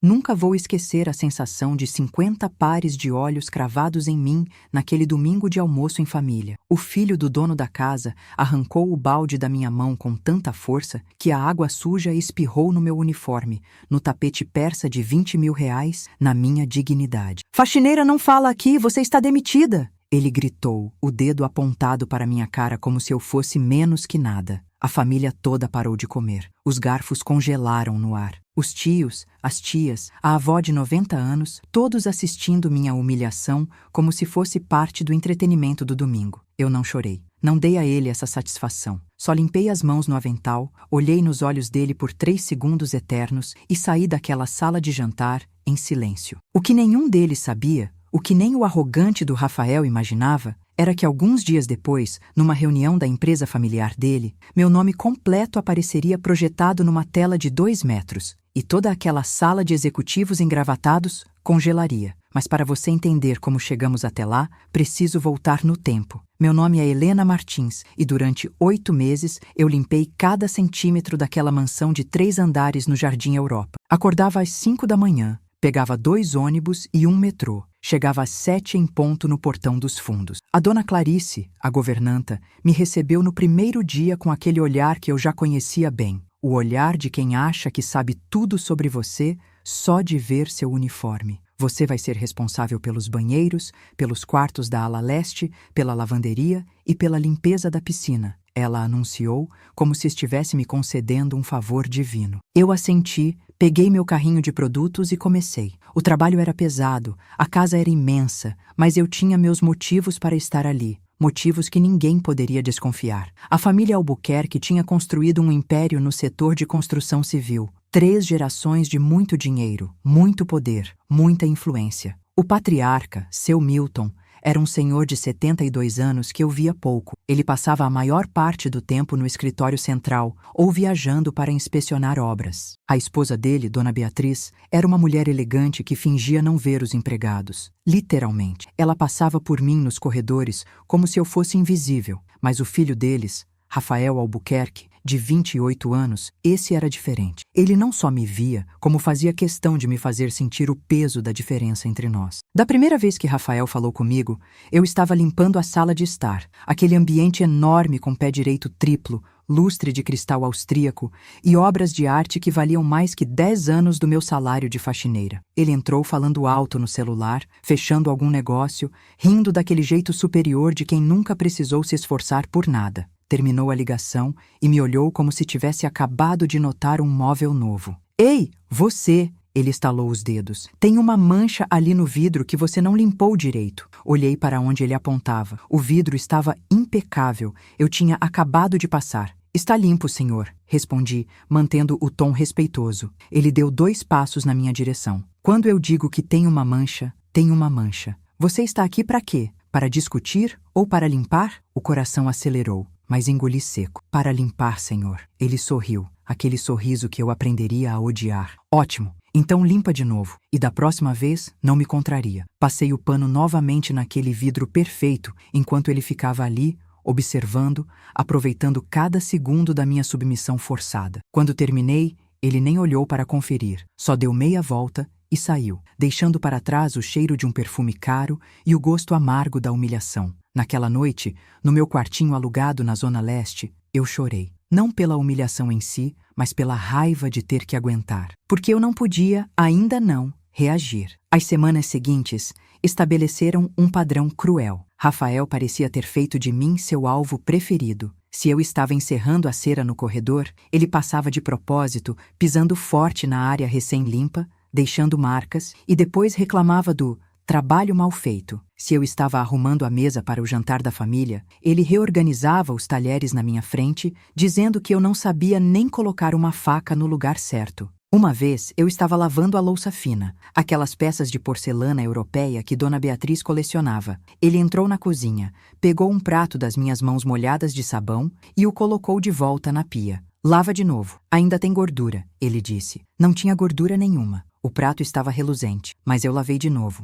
Nunca vou esquecer a sensação de 50 pares de olhos cravados em mim naquele domingo de almoço em família. O filho do dono da casa arrancou o balde da minha mão com tanta força que a água suja espirrou no meu uniforme, no tapete persa de 20 mil reais, na minha dignidade. "Faxineira não fala aqui, você está demitida!" Ele gritou, o dedo apontado para minha cara como se eu fosse menos que nada. A família toda parou de comer. Os garfos congelaram no ar. Os tios, as tias, a avó de 90 anos, todos assistindo minha humilhação como se fosse parte do entretenimento do domingo. Eu não chorei. Não dei a ele essa satisfação. Só limpei as mãos no avental, olhei nos olhos dele por 3 segundos eternos e saí daquela sala de jantar em silêncio. O que nenhum deles sabia, o que nem o arrogante do Rafael imaginava, era que alguns dias depois, numa reunião da empresa familiar dele, meu nome completo apareceria projetado numa tela de 2 metros, e toda aquela sala de executivos engravatados congelaria. Mas para você entender como chegamos até lá, preciso voltar no tempo. Meu nome é Helena Martins, e durante 8 meses eu limpei cada centímetro daquela mansão de 3 andares no Jardim Europa. Acordava às 5 da manhã, pegava 2 ônibus e 1 metrô. Chegava às 7 em ponto no portão dos fundos. A dona Clarice, a governanta, me recebeu no primeiro dia com aquele olhar que eu já conhecia bem. O olhar de quem acha que sabe tudo sobre você só de ver seu uniforme. Você vai ser responsável pelos banheiros, pelos quartos da ala leste, pela lavanderia e pela limpeza da piscina. Ela anunciou como se estivesse me concedendo um favor divino. Eu assenti, peguei meu carrinho de produtos e comecei. O trabalho era pesado, a casa era imensa, mas eu tinha meus motivos para estar ali. Motivos que ninguém poderia desconfiar. A família Albuquerque tinha construído um império no setor de construção civil. 3 gerações de muito dinheiro, muito poder, muita influência. O patriarca, seu Milton, era um senhor de 72 anos que eu via pouco. Ele passava a maior parte do tempo no escritório central ou viajando para inspecionar obras. A esposa dele, Dona Beatriz, era uma mulher elegante que fingia não ver os empregados. Literalmente, ela passava por mim nos corredores como se eu fosse invisível. Mas o filho deles, Rafael Albuquerque, de 28 anos, esse era diferente. Ele não só me via, como fazia questão de me fazer sentir o peso da diferença entre nós. Da primeira vez que Rafael falou comigo, eu estava limpando a sala de estar, aquele ambiente enorme com pé direito triplo, lustre de cristal austríaco e obras de arte que valiam mais que 10 anos do meu salário de faxineira. Ele entrou falando alto no celular, fechando algum negócio, rindo daquele jeito superior de quem nunca precisou se esforçar por nada. Terminou a ligação e me olhou como se tivesse acabado de notar um móvel novo. "Ei, você!" Ele estalou os dedos. "Tem uma mancha ali no vidro que você não limpou direito." Olhei para onde ele apontava. O vidro estava impecável. Eu tinha acabado de passar. "Está limpo, senhor", respondi, mantendo o tom respeitoso. Ele deu 2 passos na minha direção. "Quando eu digo que tem uma mancha, tem uma mancha. Você está aqui para quê? Para discutir ou para limpar?" O coração acelerou, mas engoli seco. "Para limpar, senhor." Ele sorriu, aquele sorriso que eu aprenderia a odiar. "Ótimo. Então limpa de novo, e da próxima vez não me contraria." Passei o pano novamente naquele vidro perfeito, enquanto ele ficava ali, observando, aproveitando cada segundo da minha submissão forçada. Quando terminei, ele nem olhou para conferir, só deu meia volta e saiu, deixando para trás o cheiro de um perfume caro e o gosto amargo da humilhação. Naquela noite, no meu quartinho alugado na Zona Leste, eu chorei. Não pela humilhação em si, mas pela raiva de ter que aguentar. Porque eu não podia, ainda não, reagir. As semanas seguintes estabeleceram um padrão cruel. Rafael parecia ter feito de mim seu alvo preferido. Se eu estava encerrando a cera no corredor, ele passava de propósito, pisando forte na área recém-limpa, deixando marcas, e depois reclamava do trabalho mal feito. Se eu estava arrumando a mesa para o jantar da família, ele reorganizava os talheres na minha frente, dizendo que eu não sabia nem colocar uma faca no lugar certo. Uma vez, eu estava lavando a louça fina, aquelas peças de porcelana europeia que Dona Beatriz colecionava. Ele entrou na cozinha, pegou um prato das minhas mãos molhadas de sabão e o colocou de volta na pia. "Lava de novo. Ainda tem gordura", ele disse. Não tinha gordura nenhuma. O prato estava reluzente, mas eu lavei de novo,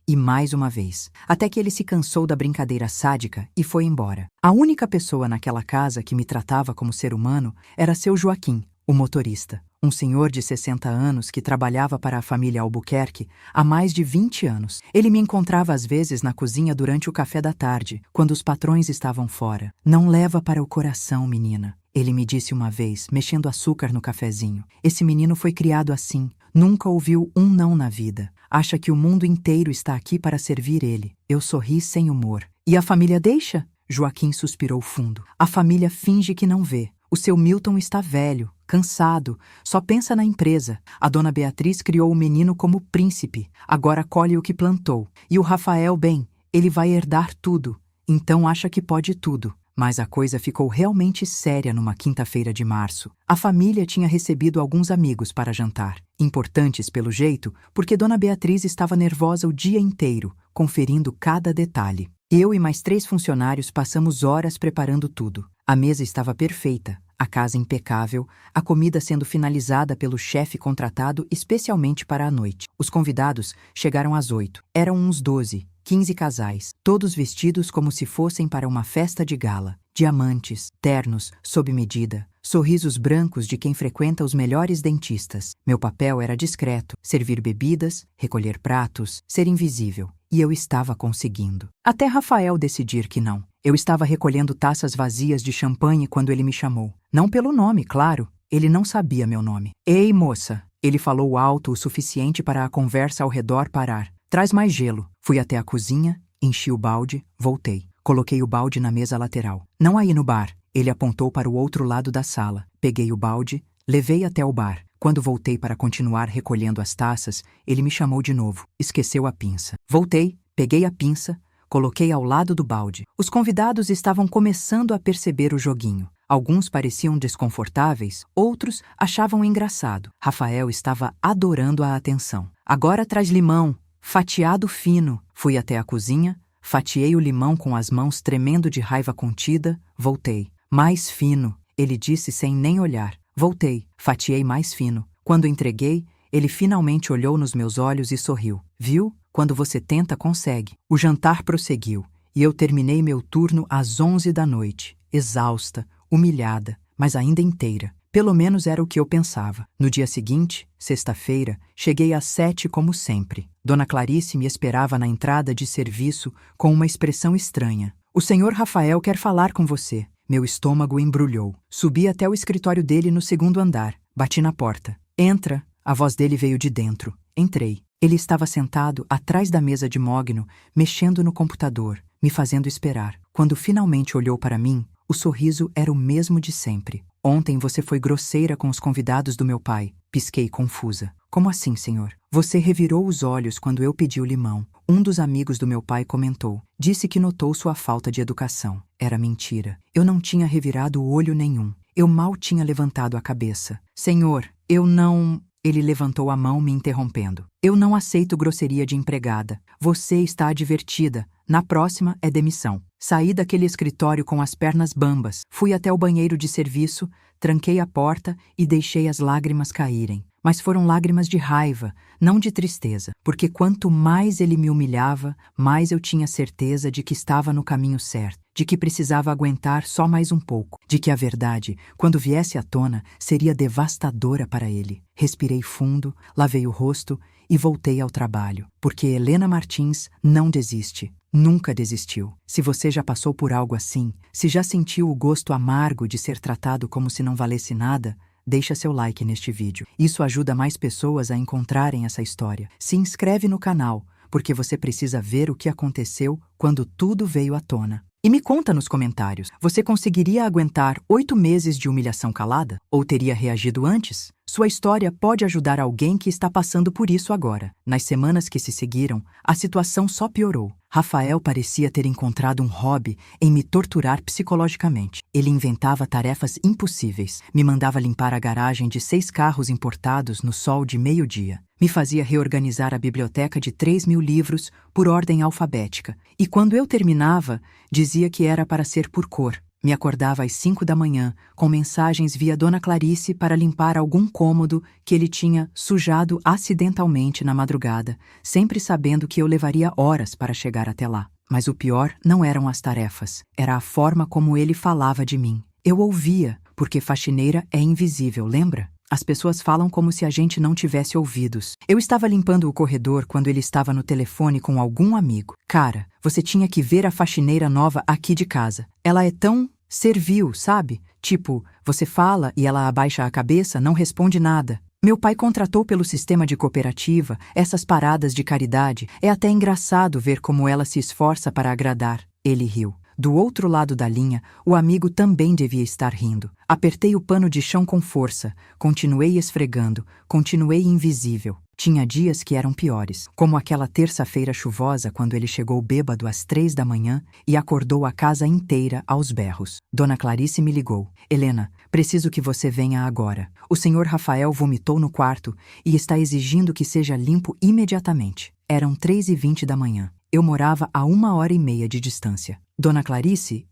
e mais uma vez, até que ele se cansou da brincadeira sádica e foi embora. A única pessoa naquela casa que me tratava como ser humano era seu Joaquim, o motorista. um senhor de 60 anos que trabalhava para a família Albuquerque há mais de 20 anos. Ele me encontrava às vezes na cozinha durante o café da tarde, quando os patrões estavam fora. Não leva para o coração, menina. Ele me disse uma vez, mexendo açúcar no cafezinho. Esse menino foi criado assim. Nunca ouviu um não na vida. Acha que o mundo inteiro está aqui para servir ele. Eu sorri sem humor. E a família deixa? Joaquim suspirou fundo. A família finge que não vê. O seu Milton está velho, cansado, só pensa na empresa. A dona Beatriz criou o menino como príncipe. Agora colhe o que plantou. E o Rafael, bem, ele vai herdar tudo. Então acha que pode tudo. Mas a coisa ficou realmente séria numa quinta-feira de março. A família tinha recebido alguns amigos para jantar. Importantes pelo jeito, porque Dona Beatriz estava nervosa o dia inteiro, conferindo cada detalhe. Eu e mais 3 funcionários passamos horas preparando tudo. A mesa estava perfeita, a casa impecável, a comida sendo finalizada pelo chefe contratado especialmente para a noite. Os convidados chegaram às 8. Eram uns 12, 15 casais, todos vestidos como se fossem para uma festa de gala. Diamantes, ternos, sob medida, sorrisos brancos de quem frequenta os melhores dentistas. Meu papel era discreto, servir bebidas, recolher pratos, ser invisível. E eu estava conseguindo. Até Rafael decidir que não. Eu estava recolhendo taças vazias de champanhe quando ele me chamou. Não pelo nome, claro. Ele não sabia meu nome. Ei, moça! Ele falou alto o suficiente para a conversa ao redor parar. Traz mais gelo. Fui até a cozinha, enchi o balde, voltei. Coloquei o balde na mesa lateral. Não aí no bar. Ele apontou para o outro lado da sala. Peguei o balde, levei até o bar. Quando voltei para continuar recolhendo as taças, ele me chamou de novo. Esqueceu a pinça. Voltei, peguei a pinça, coloquei ao lado do balde. Os convidados estavam começando a perceber o joguinho. Alguns pareciam desconfortáveis, outros achavam engraçado. Rafael estava adorando a atenção. Agora traz limão, fatiado fino. Fui até a cozinha, fatiei o limão com as mãos tremendo de raiva contida, voltei. Mais fino, ele disse sem nem olhar. Voltei, fatiei mais fino. Quando entreguei, ele finalmente olhou nos meus olhos e sorriu. Viu? Quando você tenta, consegue. O jantar prosseguiu, e eu terminei meu turno às 11 da noite, exausta, humilhada, mas ainda inteira. Pelo menos era o que eu pensava. No dia seguinte, sexta-feira, cheguei às 7 como sempre. Dona Clarice me esperava na entrada de serviço com uma expressão estranha. O senhor Rafael quer falar com você. Meu estômago embrulhou. Subi até o escritório dele no 2º andar. Bati na porta. Entra. A voz dele veio de dentro. Entrei. Ele estava sentado atrás da mesa de mogno, mexendo no computador, me fazendo esperar. Quando finalmente olhou para mim, o sorriso era o mesmo de sempre. Ontem você foi grosseira com os convidados do meu pai. Pisquei confusa. Como assim, senhor? Você revirou os olhos quando eu pedi o limão. Um dos amigos do meu pai comentou. Disse que notou sua falta de educação. Era mentira. Eu não tinha revirado olho nenhum. Eu mal tinha levantado a cabeça. Senhor, eu não... Ele levantou a mão, me interrompendo. Eu não aceito grosseria de empregada. Você está advertida. Na próxima é demissão. Saí daquele escritório com as pernas bambas. Fui até o banheiro de serviço, tranquei a porta e deixei as lágrimas caírem. Mas foram lágrimas de raiva, não de tristeza, porque quanto mais ele me humilhava, mais eu tinha certeza de que estava no caminho certo, de que precisava aguentar só mais um pouco, de que a verdade, quando viesse à tona, seria devastadora para ele. Respirei fundo, lavei o rosto e voltei ao trabalho, porque Helena Martins não desiste. Nunca desistiu. Se você já passou por algo assim, se já sentiu o gosto amargo de ser tratado como se não valesse nada, deixa seu like neste vídeo. Isso ajuda mais pessoas a encontrarem essa história. Se inscreve no canal, porque você precisa ver o que aconteceu quando tudo veio à tona. E me conta nos comentários, você conseguiria aguentar 8 meses de humilhação calada? Ou teria reagido antes? Sua história pode ajudar alguém que está passando por isso agora. Nas semanas que se seguiram, a situação só piorou. Rafael parecia ter encontrado um hobby em me torturar psicologicamente. Ele inventava tarefas impossíveis. Me mandava limpar a garagem de 6 carros importados no sol de meio-dia. Me fazia reorganizar a biblioteca de 3.000 livros por ordem alfabética. E quando eu terminava, dizia que era para ser por cor. Me acordava às 5 da manhã, com mensagens via Dona Clarice para limpar algum cômodo que ele tinha sujado acidentalmente na madrugada, sempre sabendo que eu levaria horas para chegar até lá. Mas o pior não eram as tarefas, era a forma como ele falava de mim. Eu ouvia, porque faxineira é invisível, lembra? As pessoas falam como se a gente não tivesse ouvidos. Eu estava limpando o corredor quando ele estava no telefone com algum amigo. Cara, você tinha que ver a faxineira nova aqui de casa. Ela é tão servil, sabe? Tipo, você fala e ela abaixa a cabeça, não responde nada. Meu pai contratou pelo sistema de cooperativa, essas paradas de caridade. É até engraçado ver como ela se esforça para agradar. Ele riu. Do outro lado da linha, o amigo também devia estar rindo. Apertei o pano de chão com força, continuei esfregando, continuei invisível. Tinha dias que eram piores, como aquela terça-feira chuvosa quando ele chegou bêbado às 3 da manhã e acordou a casa inteira aos berros. Dona Clarice me ligou. Helena, preciso que você venha agora. O senhor Rafael vomitou no quarto e está exigindo que seja limpo imediatamente. Eram 3h20 da manhã. Eu morava a 1h30 de distância. Dona Clarice,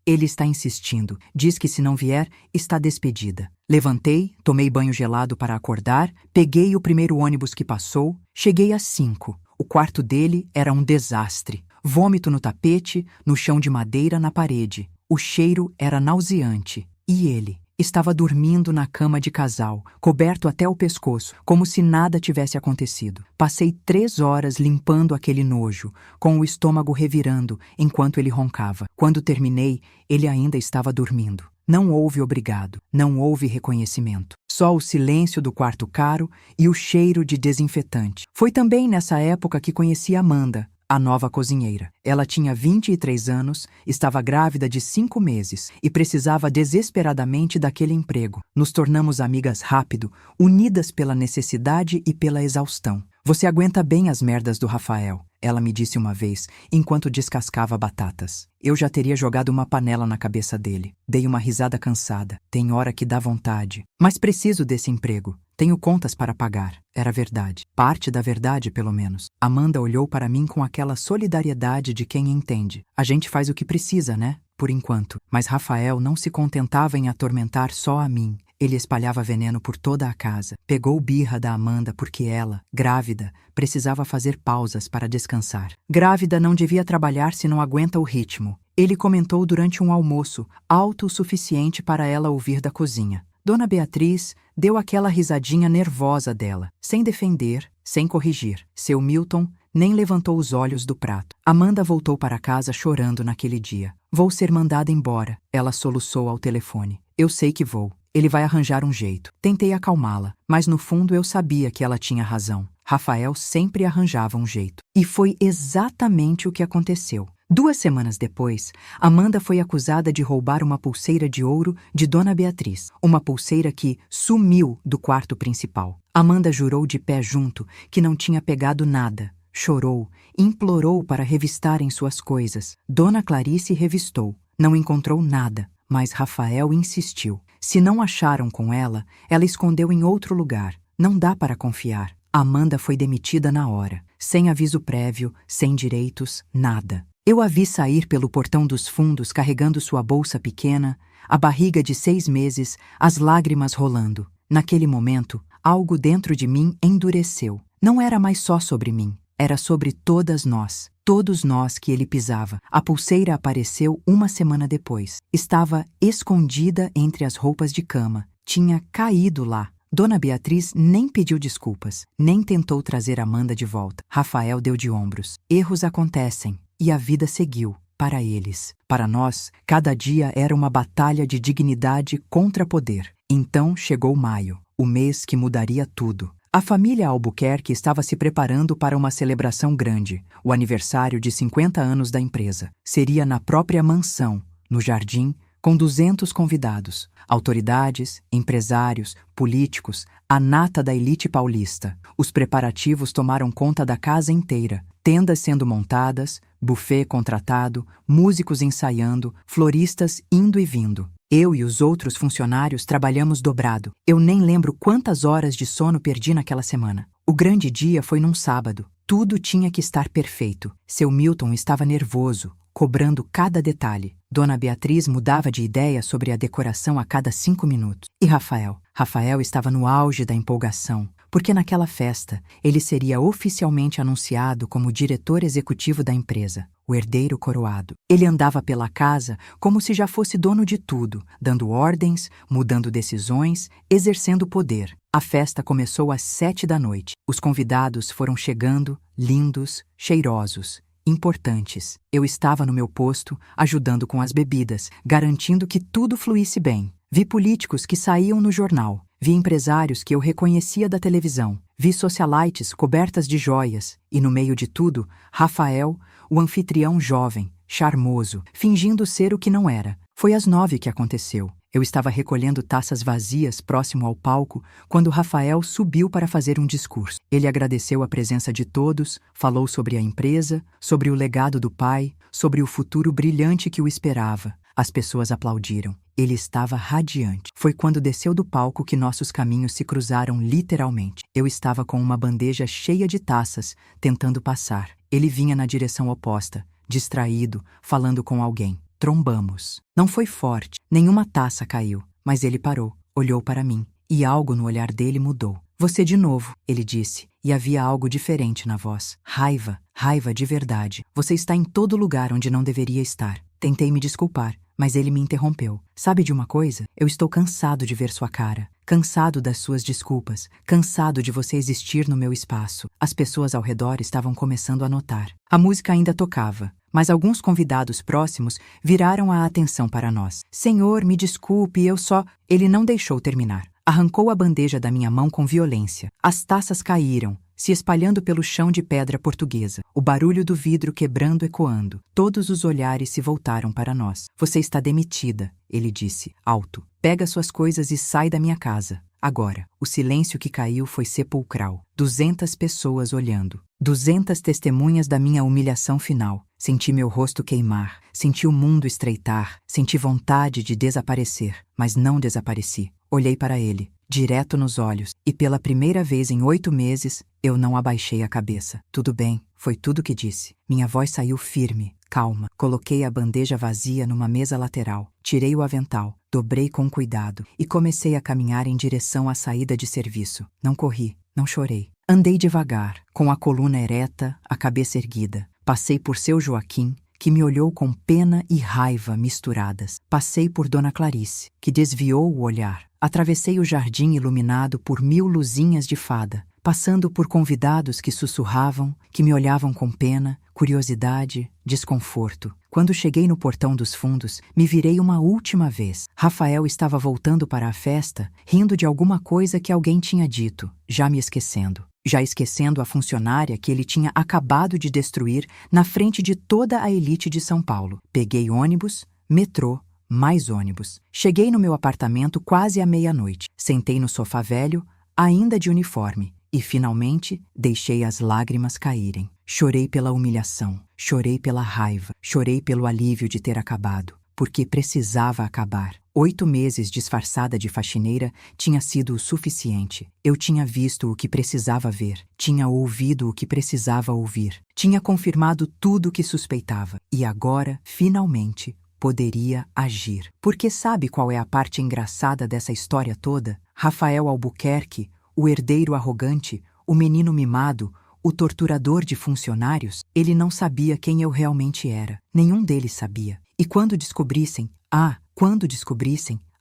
ele está insistindo. Diz que se não vier, está despedida. Levantei, tomei banho gelado para acordar, peguei o primeiro ônibus que passou, cheguei às 5. O quarto dele era um desastre. Vômito no tapete, no chão de madeira na parede. O cheiro era nauseante. E ele estava dormindo na cama de casal, coberto até o pescoço, como se nada tivesse acontecido. Passei 3 horas limpando aquele nojo, com o estômago revirando, enquanto ele roncava. Quando terminei, ele ainda estava dormindo. Não houve obrigado, não houve reconhecimento. Só o silêncio do quarto caro e o cheiro de desinfetante. Foi também nessa época que conheci Amanda, a nova cozinheira. Ela tinha 23 anos, estava grávida de 5 meses e precisava desesperadamente daquele emprego. Nos tornamos amigas rápido, unidas pela necessidade e pela exaustão. Você aguenta bem as merdas do Rafael, ela me disse uma vez, enquanto descascava batatas. Eu já teria jogado uma panela na cabeça dele. Dei uma risada cansada. Tem hora que dá vontade. Mas preciso desse emprego. Tenho contas para pagar. Era verdade. Parte da verdade, pelo menos. Amanda olhou para mim com aquela solidariedade de quem entende. A gente faz o que precisa, né? Por enquanto. Mas Rafael não se contentava em atormentar só a mim. Ele espalhava veneno por toda a casa. Pegou birra da Amanda porque ela, grávida, precisava fazer pausas para descansar. Grávida não devia trabalhar se não aguenta o ritmo. Ele comentou durante um almoço, alto o suficiente para ela ouvir da cozinha. Dona Beatriz deu aquela risadinha nervosa dela, sem defender, sem corrigir. Seu Milton nem levantou os olhos do prato. Amanda voltou para casa chorando naquele dia. Vou ser mandada embora, ela soluçou ao telefone. Eu sei que vou. Ele vai arranjar um jeito. Tentei acalmá-la, mas no fundo eu sabia que ela tinha razão. Rafael sempre arranjava um jeito. E foi exatamente o que aconteceu. 2 semanas depois, Amanda foi acusada de roubar uma pulseira de ouro de Dona Beatriz. Uma pulseira que sumiu do quarto principal. Amanda jurou de pé junto que não tinha pegado nada. Chorou, implorou para revistarem suas coisas. Dona Clarice revistou. Não encontrou nada, mas Rafael insistiu. Se não acharam com ela, ela escondeu em outro lugar. Não dá para confiar. Amanda foi demitida na hora, sem aviso prévio, sem direitos, nada. Eu a vi sair pelo portão dos fundos carregando sua bolsa pequena, a barriga de 6 meses, as lágrimas rolando. Naquele momento, algo dentro de mim endureceu. Não era mais só sobre mim, era sobre todos nós que ele pisava. A pulseira apareceu 1 semana depois. Estava escondida entre as roupas de cama. Tinha caído lá. Dona Beatriz nem pediu desculpas, nem tentou trazer Amanda de volta. Rafael deu de ombros. Erros acontecem. E a vida seguiu, para eles. Para nós, cada dia era uma batalha de dignidade contra poder. Então chegou maio, o mês que mudaria tudo. A família Albuquerque estava se preparando para uma celebração grande, o aniversário de 50 anos da empresa. Seria na própria mansão, no jardim, com 200 convidados, autoridades, empresários, políticos, a nata da elite paulista. Os preparativos tomaram conta da casa inteira, tendas sendo montadas, buffet contratado, músicos ensaiando, floristas indo e vindo. Eu e os outros funcionários trabalhamos dobrado. Eu nem lembro quantas horas de sono perdi naquela semana. O grande dia foi num sábado. Tudo tinha que estar perfeito. Seu Milton estava nervoso, cobrando cada detalhe. Dona Beatriz mudava de ideia sobre a decoração a cada 5 minutos. E Rafael? Rafael estava no auge da empolgação. porque naquela festa ele seria oficialmente anunciado como diretor executivo da empresa, o herdeiro coroado. Ele andava pela casa como se já fosse dono de tudo, dando ordens, mudando decisões, exercendo poder. A festa começou às 7 da noite. Os convidados foram chegando, lindos, cheirosos, importantes. Eu estava no meu posto, ajudando com as bebidas, garantindo que tudo fluísse bem. Vi políticos que saíam no jornal. Vi empresários que eu reconhecia da televisão. Vi socialites cobertas de joias. E no meio de tudo, Rafael, o anfitrião jovem, charmoso, fingindo ser o que não era. Foi às 9 que aconteceu. Eu estava recolhendo taças vazias próximo ao palco quando Rafael subiu para fazer um discurso. Ele agradeceu a presença de todos, falou sobre a empresa, sobre o legado do pai, sobre o futuro brilhante que o esperava. As pessoas aplaudiram. Ele estava radiante. Foi quando desceu do palco que nossos caminhos se cruzaram literalmente. Eu estava com uma bandeja cheia de taças, tentando passar. Ele vinha na direção oposta, distraído, falando com alguém. Trombamos. Não foi forte, nenhuma taça caiu, mas ele parou, olhou para mim, e algo no olhar dele mudou. Você de novo, ele disse, e havia algo diferente na voz. Raiva, raiva de verdade. Você está em todo lugar onde não deveria estar. Tentei me desculpar, mas ele me interrompeu. Sabe de uma coisa? Eu estou cansado de ver sua cara, cansado das suas desculpas, cansado de você existir no meu espaço. As pessoas ao redor estavam começando a notar. A música ainda tocava, mas alguns convidados próximos viraram a atenção para nós. Senhor, me desculpe, eu só... Ele não deixou terminar. Arrancou a bandeja da minha mão com violência. As taças caíram, se espalhando pelo chão de pedra portuguesa. O barulho do vidro quebrando ecoando. Todos os olhares se voltaram para nós. Você está demitida, ele disse, alto. Pega suas coisas e sai da minha casa. Agora, o silêncio que caiu foi sepulcral. 200 pessoas olhando. 200 testemunhas da minha humilhação final. Senti meu rosto queimar, senti o mundo estreitar, senti vontade de desaparecer, mas não desapareci. Olhei para ele, direto nos olhos, e pela primeira vez em 8 meses, eu não abaixei a cabeça. Tudo bem, foi tudo que disse. Minha voz saiu firme, calma. Coloquei a bandeja vazia numa mesa lateral, tirei o avental, dobrei com cuidado e comecei a caminhar em direção à saída de serviço. Não corri, não chorei. Andei devagar, com a coluna ereta, a cabeça erguida. Passei por seu Joaquim, que me olhou com pena e raiva misturadas. Passei por Dona Clarice, que desviou o olhar. Atravessei o jardim iluminado por 1000 luzinhas de fada, passando por convidados que sussurravam, que me olhavam com pena, curiosidade, desconforto. Quando cheguei no portão dos fundos, me virei uma última vez. Rafael estava voltando para a festa, rindo de alguma coisa que alguém tinha dito, já me esquecendo. Já esquecendo a funcionária que ele tinha acabado de destruir na frente de toda a elite de São Paulo. Peguei ônibus, metrô, mais ônibus. Cheguei no meu apartamento quase à meia-noite. Sentei no sofá velho, ainda de uniforme, e finalmente deixei as lágrimas caírem. Chorei pela humilhação, chorei pela raiva, chorei pelo alívio de ter acabado, porque precisava acabar. 8 meses disfarçada de faxineira tinha sido o suficiente. Eu tinha visto o que precisava ver, tinha ouvido o que precisava ouvir, tinha confirmado tudo o que suspeitava. E agora, finalmente, poderia agir. Porque sabe qual é a parte engraçada dessa história toda? Rafael Albuquerque, o herdeiro arrogante, o menino mimado, o torturador de funcionários, ele não sabia quem eu realmente era. Nenhum deles sabia. E quando descobrissem,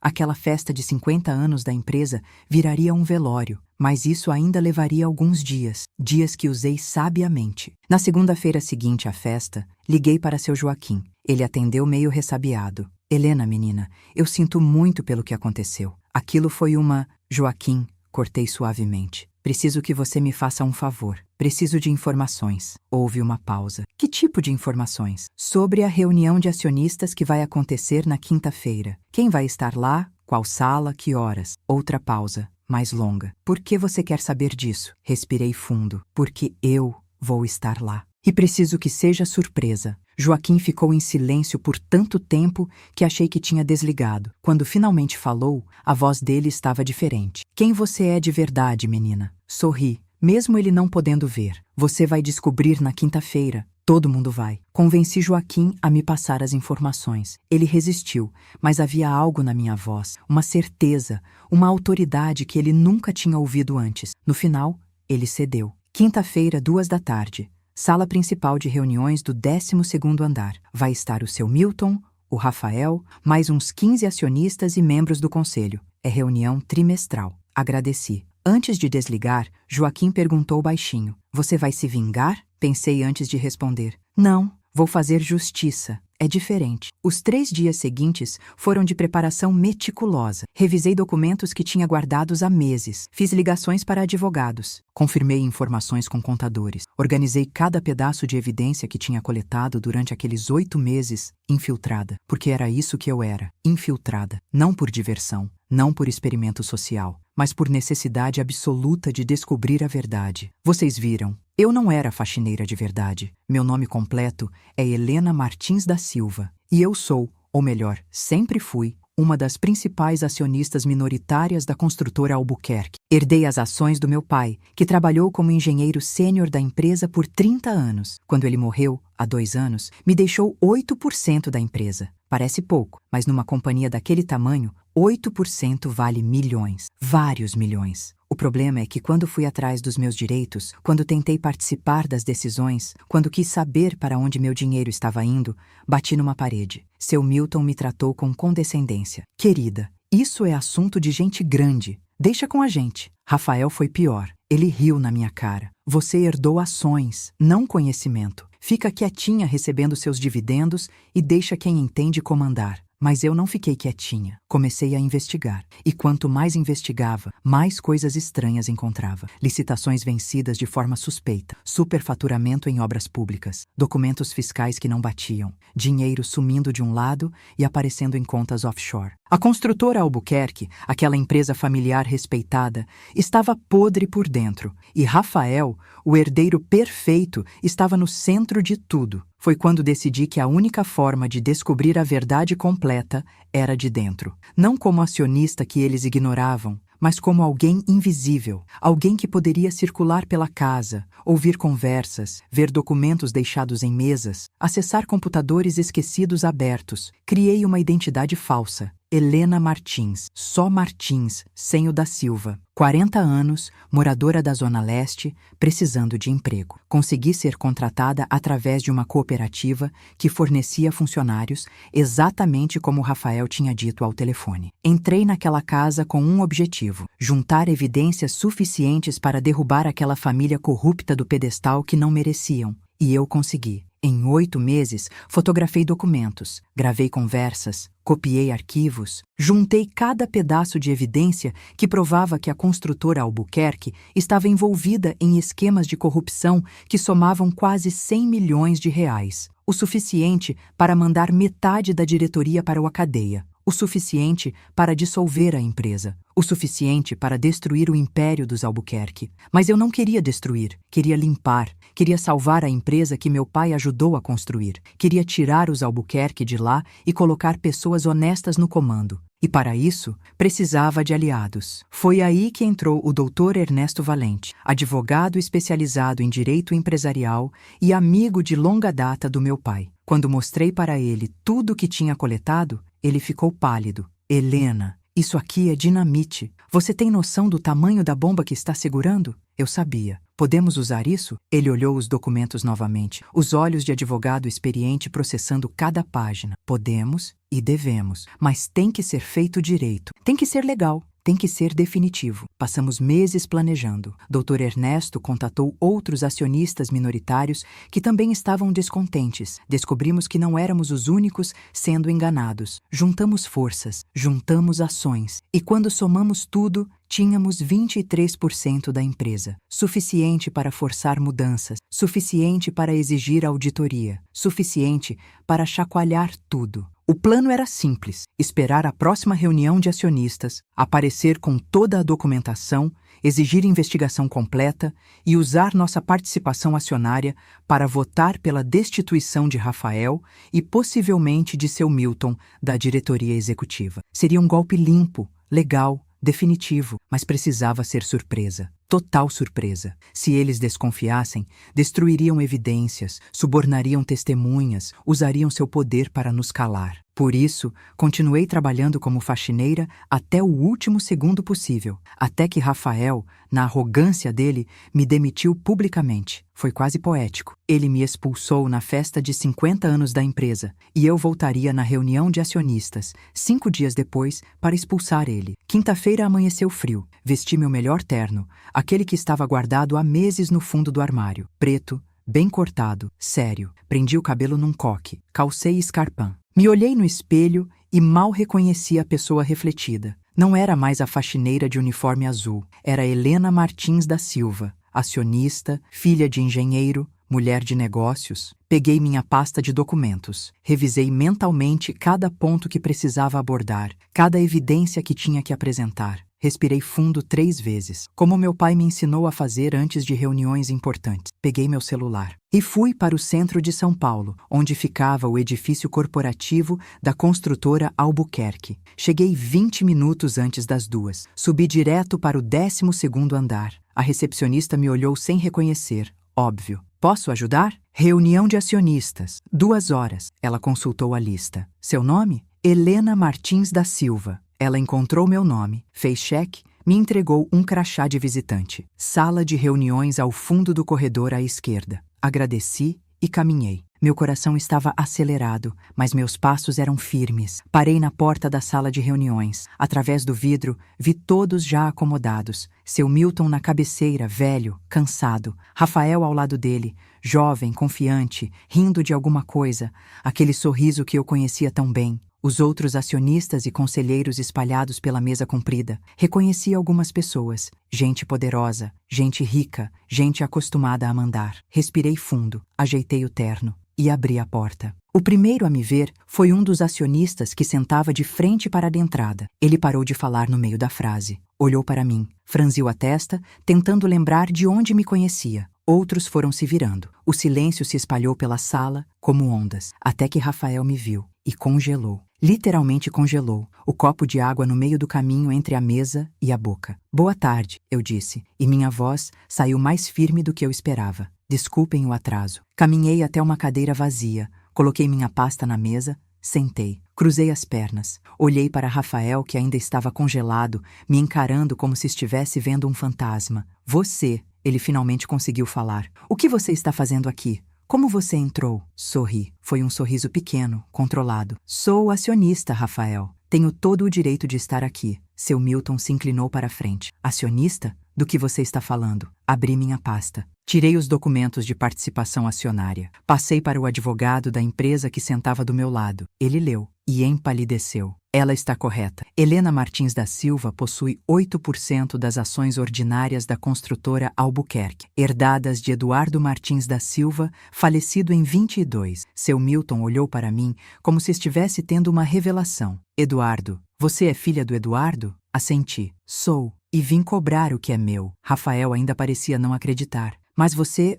aquela festa de 50 anos da empresa viraria um velório, mas isso ainda levaria alguns dias, dias que usei sabiamente. Na segunda-feira seguinte à festa, liguei para seu Joaquim. Ele atendeu meio ressabiado. Helena, menina, eu sinto muito pelo que aconteceu. Aquilo foi uma... Joaquim, cortei suavemente. Preciso que você me faça um favor. Preciso de informações. Houve uma pausa. Que tipo de informações? Sobre a reunião de acionistas que vai acontecer na quinta-feira. Quem vai estar lá? Qual sala? Que horas? Outra pausa, mais longa. Por que você quer saber disso? Respirei fundo. Porque eu vou estar lá. E preciso que seja surpresa. Joaquim ficou em silêncio por tanto tempo que achei que tinha desligado. Quando finalmente falou, a voz dele estava diferente. Quem você é de verdade, menina? Sorri, mesmo ele não podendo ver. Você vai descobrir na quinta-feira. Todo mundo vai. Convenci Joaquim a me passar as informações. Ele resistiu, mas havia algo na minha voz, uma certeza, uma autoridade que ele nunca tinha ouvido antes. No final, ele cedeu. Quinta-feira, 14h, sala principal de reuniões do 12º andar. Vai estar o seu Milton, o Rafael, mais uns 15 acionistas e membros do conselho. É reunião trimestral. Agradeci. Antes de desligar, Joaquim perguntou baixinho: "Você vai se vingar?" Pensei antes de responder: "Não, vou fazer justiça. É diferente." Os 3 dias seguintes foram de preparação meticulosa. Revisei documentos que tinha guardados há meses. Fiz ligações para advogados. Confirmei informações com contadores. Organizei cada pedaço de evidência que tinha coletado durante aqueles 8 meses, infiltrada. Porque era isso que eu era, infiltrada. Não por diversão, não por experimento social, mas por necessidade absoluta de descobrir a verdade. Vocês viram. Eu não era faxineira de verdade. Meu nome completo é Helena Martins da Silva. E eu sou, ou melhor, sempre fui, uma das principais acionistas minoritárias da construtora Albuquerque. Herdei as ações do meu pai, que trabalhou como engenheiro sênior da empresa por 30 anos. Quando ele morreu, há 2 anos, me deixou 8% da empresa. Parece pouco, mas numa companhia daquele tamanho, 8% vale milhões. Vários milhões. O problema é que quando fui atrás dos meus direitos, quando tentei participar das decisões, quando quis saber para onde meu dinheiro estava indo, bati numa parede. Seu Milton me tratou com condescendência. "Querida, isso é assunto de gente grande. Deixa com a gente." Rafael foi pior. Ele riu na minha cara. "Você herdou ações, não conhecimento. Fica quietinha recebendo seus dividendos e deixa quem entende comandar." Mas eu não fiquei quietinha. Comecei a investigar. E quanto mais investigava, mais coisas estranhas encontrava. Licitações vencidas de forma suspeita, superfaturamento em obras públicas, documentos fiscais que não batiam, dinheiro sumindo de um lado e aparecendo em contas offshore. A construtora Albuquerque, aquela empresa familiar respeitada, estava podre por dentro. E Rafael, o herdeiro perfeito, estava no centro de tudo. Foi quando decidi que a única forma de descobrir a verdade completa era de dentro. Não como acionista que eles ignoravam, mas como alguém invisível, alguém que poderia circular pela casa, ouvir conversas, ver documentos deixados em mesas, acessar computadores esquecidos abertos. Criei uma identidade falsa. Helena Martins, só Martins, sem o da Silva. 40 anos, moradora da Zona Leste, precisando de emprego. Consegui ser contratada através de uma cooperativa que fornecia funcionários, exatamente como o Rafael tinha dito ao telefone. Entrei naquela casa com um objetivo: juntar evidências suficientes para derrubar aquela família corrupta do pedestal que não mereciam. E eu consegui. Em 8 meses, fotografei documentos, gravei conversas, copiei arquivos, juntei cada pedaço de evidência que provava que a construtora Albuquerque estava envolvida em esquemas de corrupção que somavam quase 100 milhões de reais, o suficiente para mandar metade da diretoria para a cadeia, o suficiente para dissolver a empresa, o suficiente para destruir o império dos Albuquerque. Mas eu não queria destruir, queria limpar, queria salvar a empresa que meu pai ajudou a construir, queria tirar os Albuquerque de lá e colocar pessoas honestas no comando. E para isso, precisava de aliados. Foi aí que entrou o Dr. Ernesto Valente, advogado especializado em direito empresarial e amigo de longa data do meu pai. Quando mostrei para ele tudo o que tinha coletado, ele ficou pálido. "Helena, isso aqui é dinamite. Você tem noção do tamanho da bomba que está segurando?" Eu sabia. "Podemos usar isso?" Ele olhou os documentos novamente, os olhos de advogado experiente processando cada página. "Podemos e devemos, mas tem que ser feito direito. Tem que ser legal. Tem que ser definitivo." Passamos meses planejando. Dr. Ernesto contatou outros acionistas minoritários que também estavam descontentes. Descobrimos que não éramos os únicos sendo enganados. Juntamos forças, juntamos ações. E quando somamos tudo, tínhamos 23% da empresa. Suficiente para forçar mudanças, suficiente para exigir auditoria, suficiente para chacoalhar tudo. O plano era simples: esperar a próxima reunião de acionistas, aparecer com toda a documentação, exigir investigação completa e usar nossa participação acionária para votar pela destituição de Rafael e possivelmente de seu Milton da diretoria executiva. Seria um golpe limpo, legal, definitivo, mas precisava ser surpresa. total surpresa. Se eles desconfiassem, destruiriam evidências, subornariam testemunhas, usariam seu poder para nos calar. Por isso, continuei trabalhando como faxineira até o último segundo possível, até que Rafael, na arrogância dele, me demitiu publicamente. Foi quase poético. Ele me expulsou na festa de 50 anos da empresa, e eu voltaria na reunião de acionistas, 5 dias depois, para expulsar ele. Quinta-feira amanheceu frio. Vesti meu melhor terno, aquele que estava guardado há meses no fundo do armário. Preto, bem cortado, sério. Prendi o cabelo num coque, calcei escarpão. Me olhei no espelho e mal reconheci a pessoa refletida. Não era mais a faxineira de uniforme azul. Era Helena Martins da Silva, acionista, filha de engenheiro, mulher de negócios. Peguei minha pasta de documentos. Revisei mentalmente cada ponto que precisava abordar, cada evidência que tinha que apresentar. Respirei fundo 3 vezes, como meu pai me ensinou a fazer antes de reuniões importantes. Peguei meu celular e fui para o centro de São Paulo, onde ficava o edifício corporativo da construtora Albuquerque. Cheguei 20 minutos antes das 2. Subi direto para o 12º andar. A recepcionista me olhou sem reconhecer. Óbvio. Posso ajudar? Reunião de acionistas. 2 horas. Ela consultou a lista. Seu nome? Helena Martins da Silva. Ela encontrou meu nome, fez cheque, me entregou um crachá de visitante. Sala de reuniões ao fundo do corredor à esquerda. Agradeci e caminhei. Meu coração estava acelerado, mas meus passos eram firmes. Parei na porta da sala de reuniões. Através do vidro, vi todos já acomodados. Seu Milton na cabeceira, velho, cansado. Rafael ao lado dele, jovem, confiante, rindo de alguma coisa. Aquele sorriso que eu conhecia tão bem. Os outros acionistas e conselheiros espalhados pela mesa comprida. Reconheci algumas pessoas. Gente poderosa, gente rica, gente acostumada a mandar. Respirei fundo, ajeitei o terno e abri a porta. O primeiro a me ver foi um dos acionistas que sentava de frente para a entrada. Ele parou de falar no meio da frase. Olhou para mim, franziu a testa, tentando lembrar de onde me conhecia. Outros foram se virando. O silêncio se espalhou pela sala como ondas, até que Rafael me viu e congelou. Literalmente congelou, o copo de água no meio do caminho entre a mesa e a boca. Boa tarde, eu disse, e minha voz saiu mais firme do que eu esperava. Desculpem o atraso. Caminhei até uma cadeira vazia, coloquei minha pasta na mesa, sentei, cruzei as pernas, olhei para Rafael que ainda estava congelado, me encarando como se estivesse vendo um fantasma. Você, ele finalmente conseguiu falar. O que você está fazendo aqui? Como você entrou? Sorri. Foi um sorriso pequeno, controlado. Sou acionista, Rafael. Tenho todo o direito de estar aqui. Seu Milton se inclinou para a frente. Acionista? Do que você está falando? Abri minha pasta. Tirei os documentos de participação acionária. Passei para o advogado da empresa que sentava do meu lado. Ele leu e empalideceu. Ela está correta. Helena Martins da Silva possui 8% das ações ordinárias da construtora Albuquerque, herdadas de Eduardo Martins da Silva, falecido em 22. Seu Milton olhou para mim como se estivesse tendo uma revelação. Eduardo, você é filha do Eduardo? Assenti. Sou. E vim cobrar o que é meu. Rafael ainda parecia não acreditar. Mas você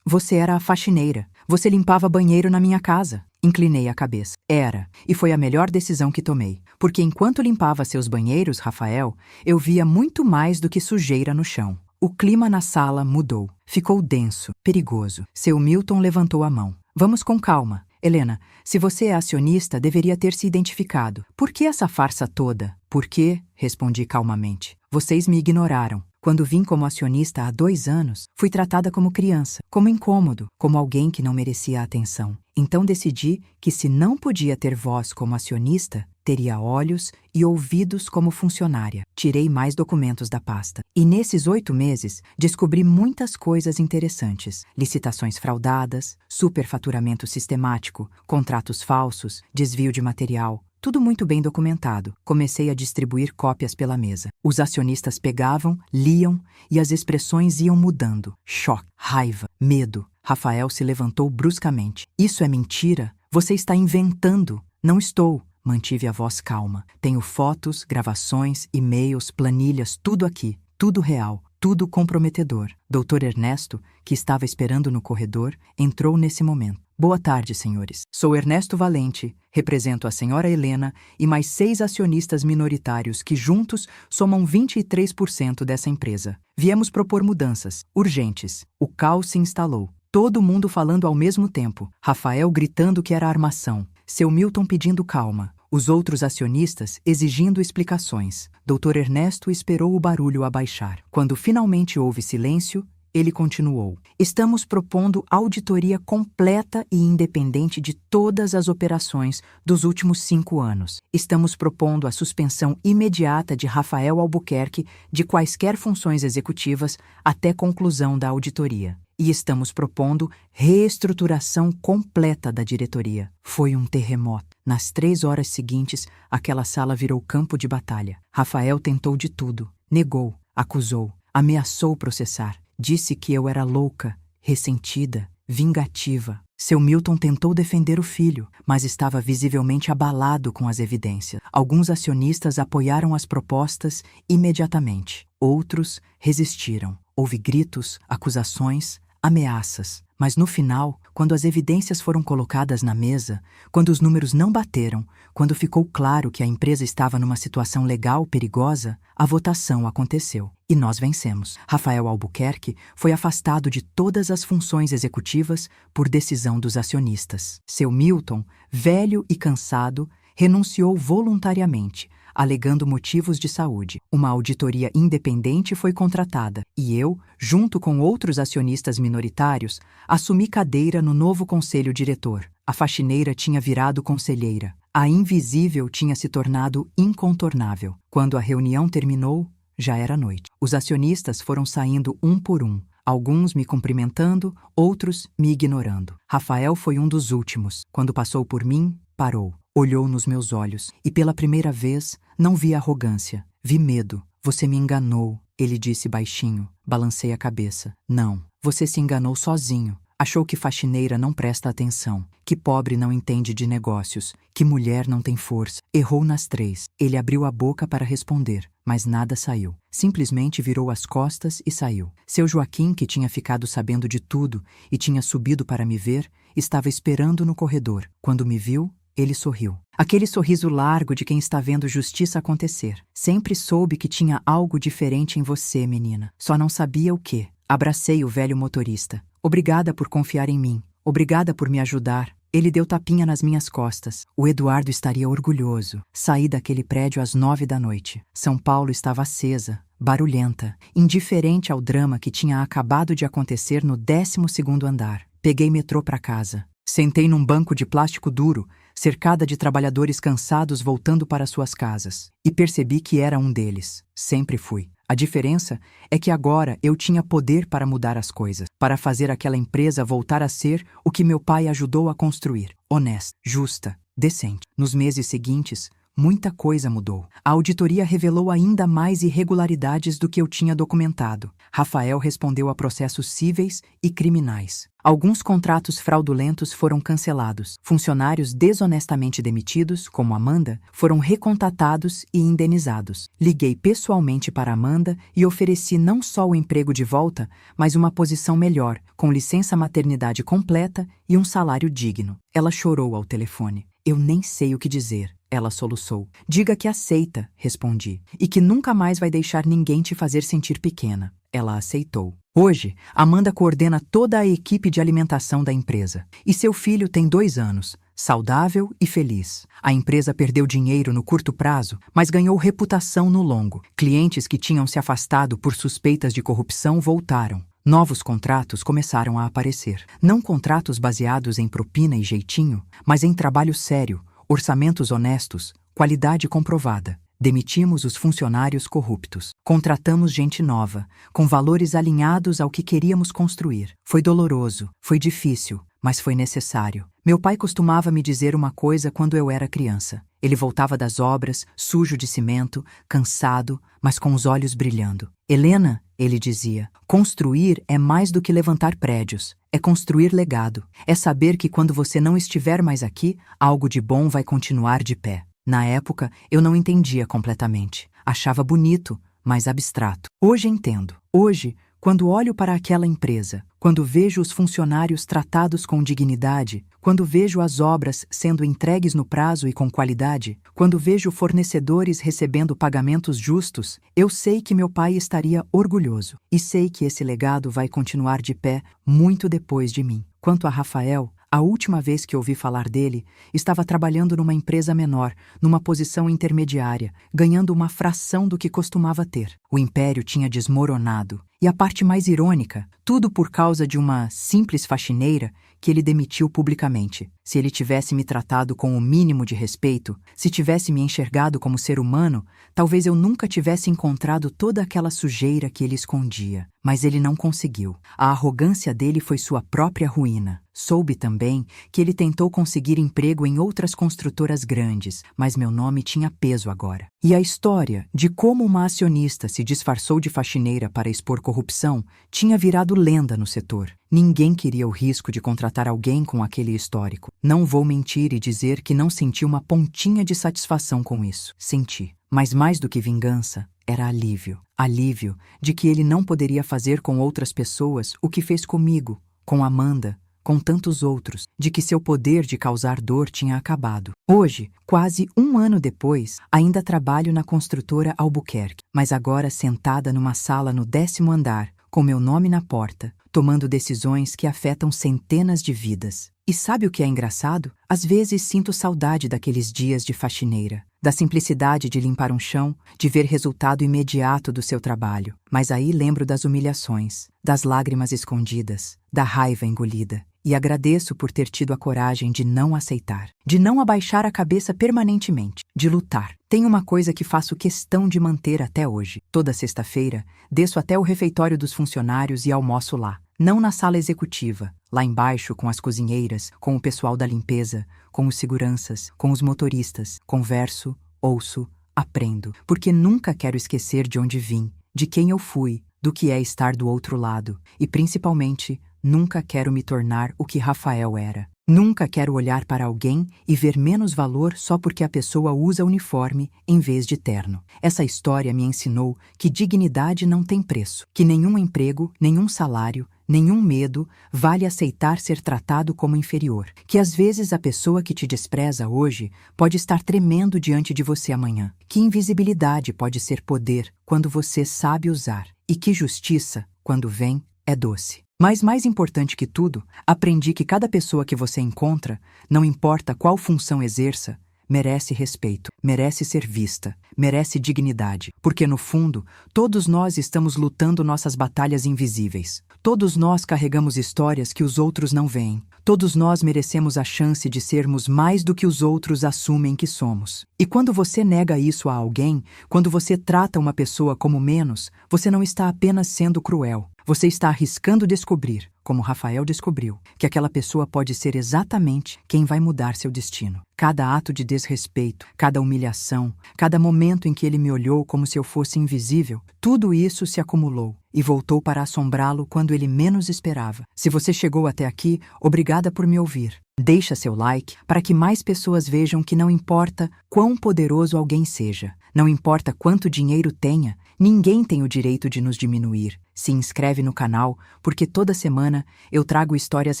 era a faxineira. Você limpava banheiro na minha casa. Inclinei a cabeça. Era, e foi a melhor decisão que tomei. Porque enquanto limpava seus banheiros, Rafael, eu via muito mais do que sujeira no chão. O clima na sala mudou. Ficou denso, perigoso. Seu Milton levantou a mão. Vamos com calma. Helena, se você é acionista, deveria ter se identificado. Por que essa farsa toda? Por quê? Respondi calmamente. Vocês me ignoraram. Quando vim como acionista há 2 anos, fui tratada como criança, como incômodo, como alguém que não merecia atenção. Então decidi que se não podia ter voz como acionista, teria olhos e ouvidos como funcionária. Tirei mais documentos da pasta. E nesses 8 meses, descobri muitas coisas interessantes. Licitações fraudadas, superfaturamento sistemático, contratos falsos, desvio de material. Tudo muito bem documentado. Comecei a distribuir cópias pela mesa. Os acionistas pegavam, liam e as expressões iam mudando. Choque, raiva, medo. Rafael se levantou bruscamente. Isso é mentira? Você está inventando. Não estou. Mantive a voz calma. Tenho fotos, gravações, e-mails, planilhas, tudo aqui. Tudo real. Tudo comprometedor. Dr. Ernesto, que estava esperando no corredor, entrou nesse momento. Boa tarde, senhores. Sou Ernesto Valente, represento a senhora Helena e mais 6 acionistas minoritários que juntos somam 23% dessa empresa. Viemos propor mudanças, urgentes. O caos se instalou. Todo mundo falando ao mesmo tempo. Rafael gritando que era armação. Seu Milton pedindo calma. Os outros acionistas exigindo explicações. Dr. Ernesto esperou o barulho abaixar. Quando finalmente houve silêncio, ele continuou. Estamos propondo auditoria completa e independente de todas as operações dos últimos 5 anos. Estamos propondo a suspensão imediata de Rafael Albuquerque de quaisquer funções executivas até conclusão da auditoria. E estamos propondo reestruturação completa da diretoria. Foi um terremoto. Nas 3 horas seguintes, aquela sala virou campo de batalha. Rafael tentou de tudo. Negou, acusou, ameaçou processar. Disse que eu era louca, ressentida, vingativa. Seu Milton tentou defender o filho, mas estava visivelmente abalado com as evidências. Alguns acionistas apoiaram as propostas imediatamente. Outros resistiram. Houve gritos, acusações, ameaças. Mas no final, quando as evidências foram colocadas na mesa, quando os números não bateram, quando ficou claro que a empresa estava numa situação legal perigosa, a votação aconteceu. E nós vencemos. Rafael Albuquerque foi afastado de todas as funções executivas por decisão dos acionistas. Seu Milton, velho e cansado, renunciou voluntariamente, alegando motivos de saúde. Uma auditoria independente foi contratada e eu, junto com outros acionistas minoritários, assumi cadeira no novo conselho diretor. A faxineira tinha virado conselheira. A invisível tinha se tornado incontornável. Quando a reunião terminou, já era noite. Os acionistas foram saindo um por um, alguns me cumprimentando, outros me ignorando. Rafael foi um dos últimos. Quando passou por mim, parou. Olhou nos meus olhos e pela primeira vez não vi arrogância, vi medo. Você me enganou, ele disse baixinho. Balancei a cabeça. Não, você se enganou sozinho. Achou que faxineira não presta atenção, que pobre não entende de negócios, que mulher não tem força. Errou nas 3. Ele abriu a boca para responder, mas nada saiu. Simplesmente virou as costas e saiu. Seu Joaquim, que tinha ficado sabendo de tudo e tinha subido para me ver, estava esperando no corredor. Quando me viu, ele sorriu. Aquele sorriso largo de quem está vendo justiça acontecer. Sempre soube que tinha algo diferente em você, menina. Só não sabia o quê. Abracei o velho motorista. Obrigada por confiar em mim. Obrigada por me ajudar. Ele deu tapinha nas minhas costas. O Eduardo estaria orgulhoso. Saí daquele prédio às 9 da noite. São Paulo estava acesa, barulhenta, indiferente ao drama que tinha acabado de acontecer no 12º andar. Peguei metrô para casa. Sentei num banco de plástico duro, cercada de trabalhadores cansados voltando para suas casas. E percebi que era um deles. Sempre fui. A diferença é que agora eu tinha poder para mudar as coisas, para fazer aquela empresa voltar a ser o que meu pai ajudou a construir. Honesta, justa, decente. Nos meses seguintes, muita coisa mudou. A auditoria revelou ainda mais irregularidades do que eu tinha documentado. Rafael respondeu a processos cíveis e criminais. Alguns contratos fraudulentos foram cancelados. Funcionários desonestamente demitidos, como Amanda, foram recontatados e indenizados. Liguei pessoalmente para Amanda e ofereci não só o emprego de volta, mas uma posição melhor, com licença maternidade completa e um salário digno. Ela chorou ao telefone. Eu nem sei o que dizer. Ela soluçou. Diga que aceita, respondi, e que nunca mais vai deixar ninguém te fazer sentir pequena. Ela aceitou. Hoje, Amanda coordena toda a equipe de alimentação da empresa. E seu filho tem 2 anos, saudável e feliz. A empresa perdeu dinheiro no curto prazo, mas ganhou reputação no longo. Clientes que tinham se afastado por suspeitas de corrupção voltaram. Novos contratos começaram a aparecer. Não contratos baseados em propina e jeitinho, mas em trabalho sério, orçamentos honestos, qualidade comprovada. Demitimos os funcionários corruptos. Contratamos gente nova, com valores alinhados ao que queríamos construir. Foi doloroso, foi difícil, mas foi necessário. Meu pai costumava me dizer uma coisa quando eu era criança. Ele voltava das obras, sujo de cimento, cansado, mas com os olhos brilhando. Helena, ele dizia, construir é mais do que levantar prédios. É construir legado. É saber que quando você não estiver mais aqui, algo de bom vai continuar de pé. Na época, eu não entendia completamente. Achava bonito, mas abstrato. Hoje entendo. Hoje, Quando olho para aquela empresa, quando vejo os funcionários tratados com dignidade, quando vejo as obras sendo entregues no prazo e com qualidade, quando vejo fornecedores recebendo pagamentos justos, eu sei que meu pai estaria orgulhoso. E sei que esse legado vai continuar de pé muito depois de mim. Quanto a Rafael, a última vez que ouvi falar dele, estava trabalhando numa empresa menor, numa posição intermediária, ganhando uma fração do que costumava ter. O império tinha desmoronado. E a parte mais irônica, tudo por causa de uma simples faxineira que ele demitiu publicamente. Se ele tivesse me tratado com o mínimo de respeito, se tivesse me enxergado como ser humano, talvez eu nunca tivesse encontrado toda aquela sujeira que ele escondia. Mas ele não conseguiu. A arrogância dele foi sua própria ruína. Soube também que ele tentou conseguir emprego em outras construtoras grandes, mas meu nome tinha peso agora. E a história de como uma acionista se disfarçou de faxineira para expor corrupção tinha virado lenda no setor. Ninguém queria o risco de contratar alguém com aquele histórico. Não vou mentir e dizer que não senti uma pontinha de satisfação com isso. Senti. Mas mais do que vingança, era alívio. Alívio de que ele não poderia fazer com outras pessoas o que fez comigo, com Amanda, com tantos outros, de que seu poder de causar dor tinha acabado. Hoje, quase um ano depois, ainda trabalho na construtora Albuquerque, mas agora sentada numa sala no 10º andar, com meu nome na porta, tomando decisões que afetam centenas de vidas. E sabe o que é engraçado? Às vezes sinto saudade daqueles dias de faxineira, da simplicidade de limpar um chão, de ver resultado imediato do seu trabalho. Mas aí lembro das humilhações, das lágrimas escondidas, da raiva engolida. E agradeço por ter tido a coragem de não aceitar, de não abaixar a cabeça permanentemente, de lutar. Tem uma coisa que faço questão de manter até hoje. Toda sexta-feira, desço até o refeitório dos funcionários e almoço lá. Não na sala executiva, lá embaixo com as cozinheiras, com o pessoal da limpeza, com os seguranças, com os motoristas. Converso, ouço, aprendo, porque nunca quero esquecer de onde vim, de quem eu fui, do que é estar do outro lado. E principalmente, nunca quero me tornar o que Rafael era. Nunca quero olhar para alguém e ver menos valor só porque a pessoa usa uniforme em vez de terno. Essa história me ensinou que dignidade não tem preço, que nenhum emprego, nenhum salário, nenhum medo vale aceitar ser tratado como inferior, que às vezes a pessoa que te despreza hoje pode estar tremendo diante de você amanhã, que invisibilidade pode ser poder quando você sabe usar, e que justiça, quando vem, é doce. Mas mais importante que tudo, aprendi que cada pessoa que você encontra, não importa qual função exerça, merece respeito, merece ser vista, merece dignidade, porque no fundo, todos nós estamos lutando nossas batalhas invisíveis. Todos nós carregamos histórias que os outros não veem. Todos nós merecemos a chance de sermos mais do que os outros assumem que somos. E quando você nega isso a alguém, quando você trata uma pessoa como menos, você não está apenas sendo cruel. Você está arriscando descobrir, como Rafael descobriu, que aquela pessoa pode ser exatamente quem vai mudar seu destino. Cada ato de desrespeito, cada humilhação, cada momento em que ele me olhou como se eu fosse invisível, tudo isso se acumulou e voltou para assombrá-lo quando ele menos esperava. Se você chegou até aqui, obrigada por me ouvir. Deixa seu like para que mais pessoas vejam que não importa quão poderoso alguém seja, não importa quanto dinheiro tenha, ninguém tem o direito de nos diminuir. Se inscreve no canal, porque toda semana eu trago histórias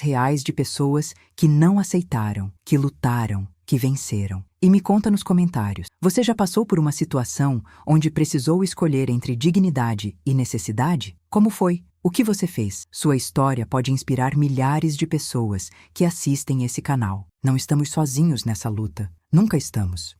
reais de pessoas que não aceitaram, que lutaram, que venceram. E me conta nos comentários, você já passou por uma situação onde precisou escolher entre dignidade e necessidade? Como foi? O que você fez? Sua história pode inspirar milhares de pessoas que assistem esse canal. Não estamos sozinhos nessa luta. Nunca estamos.